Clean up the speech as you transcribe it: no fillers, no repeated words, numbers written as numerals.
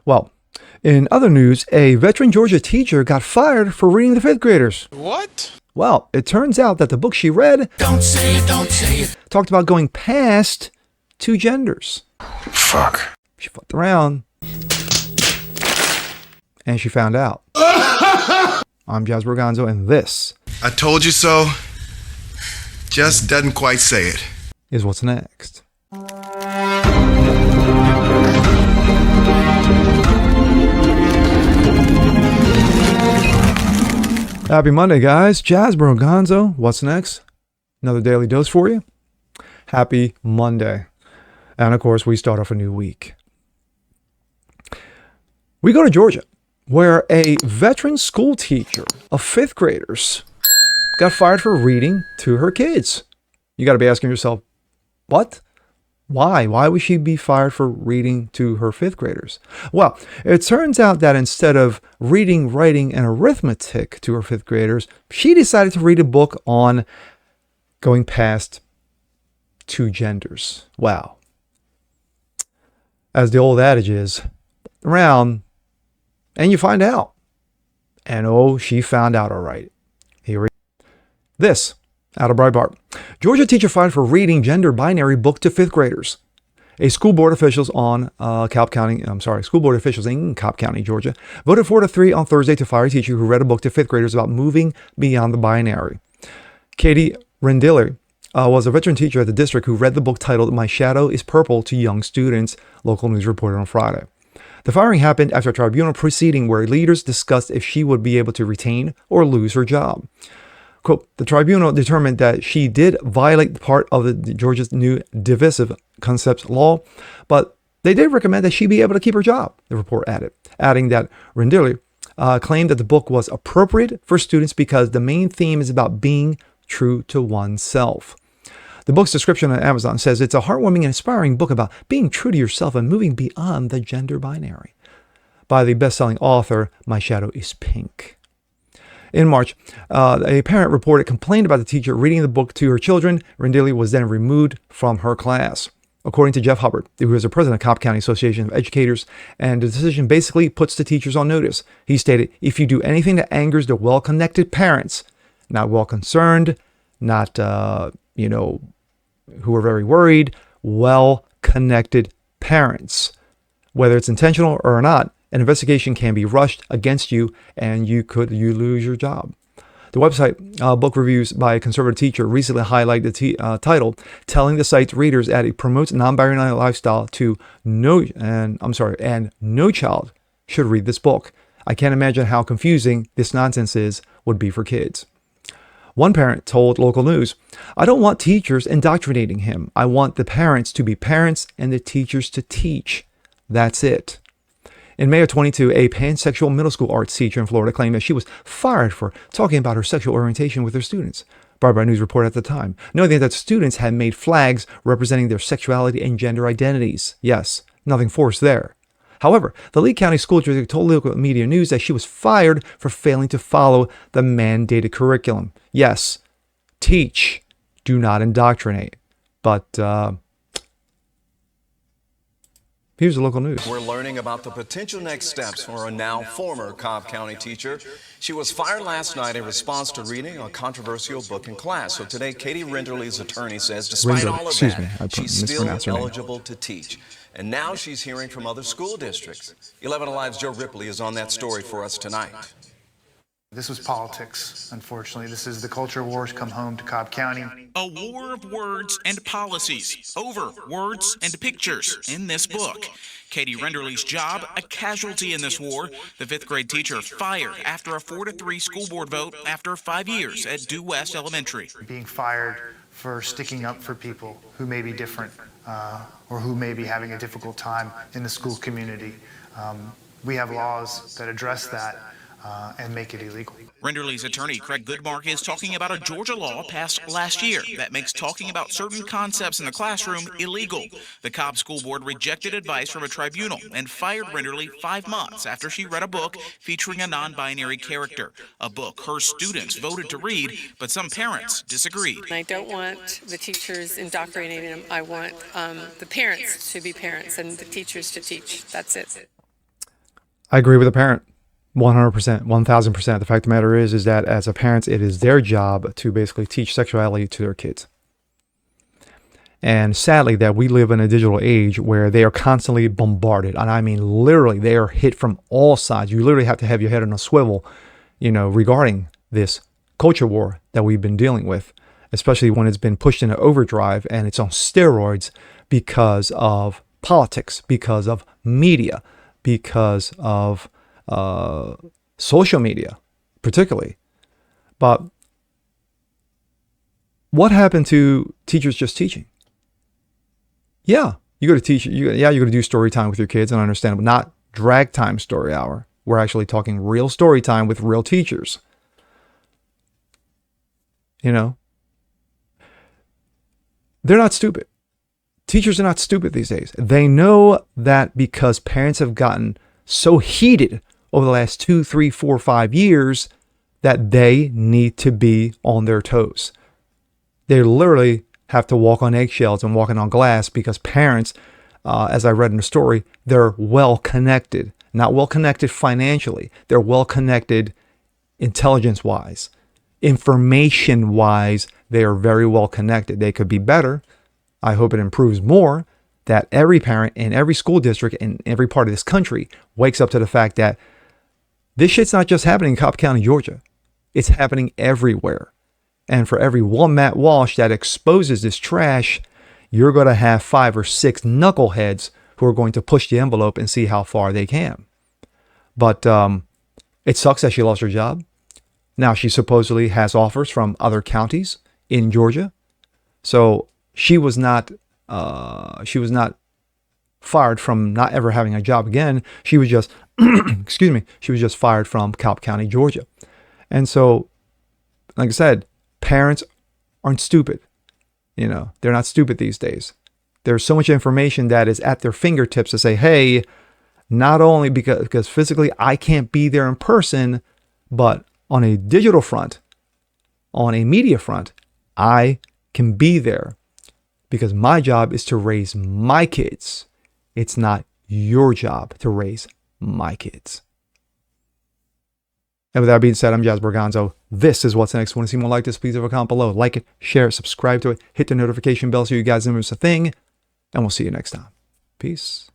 Well, in other news, a veteran Georgia teacher got fired for reading to fifth graders. What? Well, it turns out that the book she read Don't say it. talked about going past two genders. Fuck. She flipped around and she found out. I'm Jazz Borgonzo, and this I told you so. Just doesn't quite say it. is what's next. Happy Monday, guys. Jazz Borgonzo. What's next? Another daily dose for you. Happy Monday. And of course, we start off a new week. We go to Georgia, where a veteran school teacher of fifth graders got fired for reading to her kids. You got to be asking yourself, what? Why? Why would she be fired for reading to her fifth graders? Well, it turns out that instead of reading, writing, and arithmetic to her fifth graders, she decided to read a book on going past two genders. Wow. As the old adage is, around and you find out. And oh, she found out all right. Here we go. This. Out of Breitbart. Georgia teacher fired for reading gender binary book to fifth graders. School board officials in Cobb County, Georgia, voted 4-3 on Thursday to fire a teacher who read a book to fifth graders about moving beyond the binary. Katie Rendiller was a veteran teacher at the district who read the book titled My Shadow is Purple to young students, local news reported on Friday. The firing happened after a tribunal proceeding where leaders discussed if she would be able to retain or lose her job. Quote, the tribunal determined that she did violate part of the Georgia's new divisive concepts law, but they did recommend that she be able to keep her job, the report added, adding that Rendille claimed that the book was appropriate for students because the main theme is about being true to oneself. The book's description on Amazon says it's a heartwarming and inspiring book about being true to yourself and moving beyond the gender binary. By the best-selling author, My Shadow is Pink. In March, a parent reported complained about the teacher reading the book to her children. Rendille was then removed from her class. According to Jeff Hubbard, who is the president of Cobb County Association of Educators, and the decision basically puts the teachers on notice. He stated, if you do anything that angers the well-connected parents, not well-concerned, not, who are very worried, well-connected parents, whether it's intentional or not, an investigation can be rushed against you and you lose your job. The website Book Reviews by a conservative teacher recently highlighted the title, telling the site's readers that it promotes non-binary lifestyle and no child should read this book. I can't imagine how confusing this nonsense would be for kids. One parent told local news, I don't want teachers indoctrinating him. I want the parents to be parents and the teachers to teach. That's it. In May of 22, a pansexual middle school arts teacher in Florida claimed that she was fired for talking about her sexual orientation with her students. Breitbart News reported at the time, noting that students had made flags representing their sexuality and gender identities. Yes, nothing forced there. However, the Lee County School District told local media news that she was fired for failing to follow the mandated curriculum. Yes, teach, do not indoctrinate. But here's the local news. We're learning about the potential next steps for a now former Cobb County teacher. She was fired last night in response to reading a controversial book in class. So today, Katie Renderly's attorney says despite all of that, she's still eligible to teach. And now she's hearing from other school districts. 11 Alive's Joe Ripley is on that story for us tonight. This was politics, unfortunately. This is the culture wars come home to Cobb County. A war of words and policies over words and pictures in this book. Katie Renderly's job, a casualty in this war. The fifth grade teacher fired after a 4-3 school board vote after 5 years at Due West Elementary. Being fired for sticking up for people who may be different or who may be having a difficult time in the school community. We have laws that address that and make it illegal. Renderly's attorney, Craig Goodmark, is talking about a Georgia law passed last year that makes talking about certain concepts in the classroom illegal. The Cobb School Board rejected advice from a tribunal and fired Renderly 5 months after she read a book featuring a non-binary character, a book her students voted to read, but some parents disagreed. I don't want the teachers indoctrinating them. I want the parents to be parents and the teachers to teach. That's it. I agree with the parent 100%, 1000%. The fact of the matter is that as a parent, it is their job to basically teach sexuality to their kids. And sadly, that we live in a digital age where they are constantly bombarded. And I mean, literally, they are hit from all sides. You literally have to have your head on a swivel, regarding this culture war that we've been dealing with, especially when it's been pushed into overdrive and it's on steroids because of politics, because of media, because of social media, particularly. But what happened to teachers just teaching? Yeah, you got to teach. You got to do story time with your kids, and understand, but not drag time story hour. We're actually talking real story time with real teachers. They're not stupid. Teachers are not stupid these days. They know that because parents have gotten so heated over the last 2, 3, 4, 5 years that they need to be on their toes. They literally have to walk on eggshells and walking on glass because parents, as I read in the story, they're well connected. Not well connected financially. They're well connected intelligence-wise. Information-wise, they are very well connected. They could be better. I hope it improves more, that every parent in every school district in every part of this country wakes up to the fact that this shit's not just happening in Cobb County, Georgia. It's happening everywhere. And for every one Matt Walsh that exposes this trash, you're going to have 5 or 6 knuckleheads who are going to push the envelope and see how far they can. But it sucks that she lost her job. Now she supposedly has offers from other counties in Georgia. So she was not fired from not ever having a job again. She was just, she was just fired from Cobb County, Georgia. And so, like I said, parents aren't stupid. They're not stupid these days. There's so much information that is at their fingertips to say, hey, not only because physically I can't be there in person, but on a digital front, on a media front, I can be there because my job is to raise my kids. It's not your job to raise my kids. And with that being said, I'm Jazz Borganzo. This is What's Next. Want to see more like this? Please leave a comment below. Like it, share it, subscribe to it, hit the notification bell so you guys never miss a thing. And we'll see you next time. Peace.